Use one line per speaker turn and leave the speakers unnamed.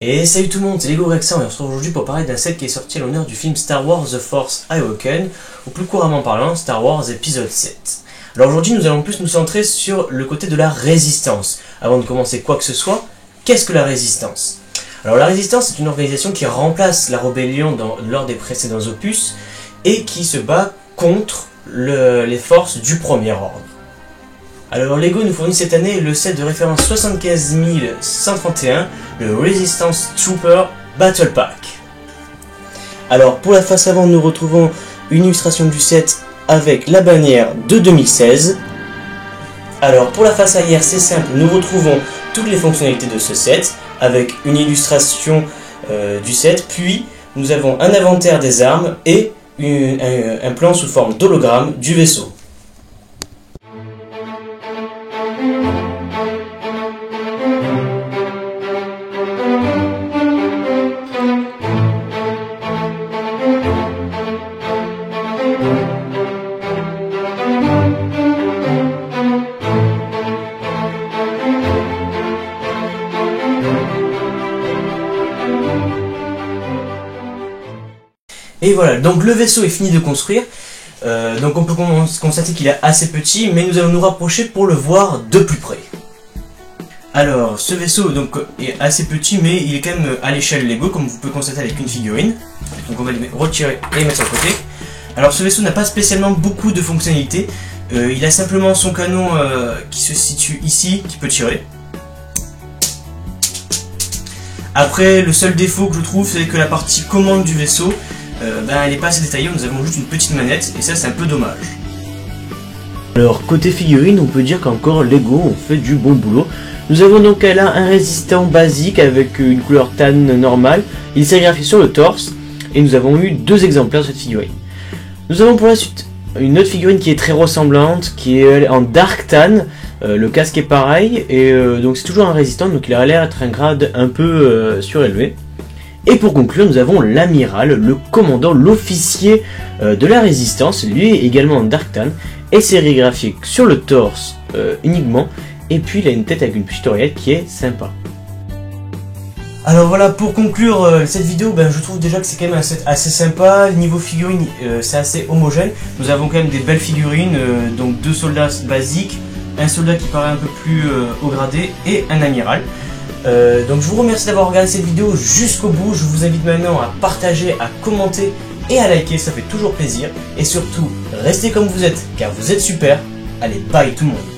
Et salut tout le monde, c'est Lego Rexan et on se retrouve aujourd'hui pour parler d'un set qui est sorti à l'honneur du film Star Wars The Force Awakens, ou plus couramment parlant Star Wars épisode 7. Alors aujourd'hui nous allons plus nous centrer sur le côté de la résistance. Avant de commencer quoi que ce soit, qu'est-ce que la résistance? Alors la résistance est une organisation qui remplace la rébellion lors des précédents opus et qui se bat contre les forces du premier ordre. Alors Lego nous fournit cette année le set de référence 75131, le Resistance Trooper Battle Pack. Alors pour la face avant nous retrouvons une illustration du set avec la bannière de 2016. Alors pour la face arrière c'est simple, nous retrouvons toutes les fonctionnalités de ce set avec une illustration du set, puis nous avons un inventaire des armes et un plan sous forme d'hologramme du vaisseau. Et voilà, donc le vaisseau est fini de construire, donc on peut constater qu'il est assez petit, mais nous allons nous rapprocher pour le voir de plus près. Alors, ce vaisseau donc, est assez petit, mais il est quand même à l'échelle Lego, comme vous pouvez constater avec une figurine. Donc on va le retirer et mettre sur le côté. Alors ce vaisseau n'a pas spécialement beaucoup de fonctionnalités, il a simplement son canon qui se situe ici, qui peut tirer. Après, le seul défaut que je trouve, c'est que la partie commande du vaisseau, elle n'est pas assez détaillée, nous avons juste une petite manette, et ça c'est un peu dommage. Alors côté figurine, on peut dire qu'encore Lego ont fait du bon boulot. Nous avons donc là un résistant basique avec une couleur tan normale, il est sérigraphié sur le torse, et nous avons eu deux exemplaires de cette figurine. Nous avons pour la suite une autre figurine qui est très ressemblante, qui est en dark tan, le casque est pareil, et donc c'est toujours un résistant, donc il a l'air d'être un grade un peu surélevé. Et pour conclure, nous avons l'amiral, le commandant, l'officier de la résistance, lui également en dark tan, et sérigraphié sur le torse uniquement, et puis il a une tête avec une petite oreillette qui est sympa. Alors voilà, pour conclure cette vidéo, je trouve déjà que c'est quand même un set assez sympa. Niveau figurine, c'est assez homogène. Nous avons quand même des belles figurines, donc deux soldats basiques, un soldat qui paraît un peu plus haut gradé, et un amiral. Donc je vous remercie d'avoir regardé cette vidéo jusqu'au bout. Je vous invite maintenant à partager, à commenter et à liker, ça fait toujours plaisir. Et surtout, restez comme vous êtes, car vous êtes super. Allez, bye tout le monde.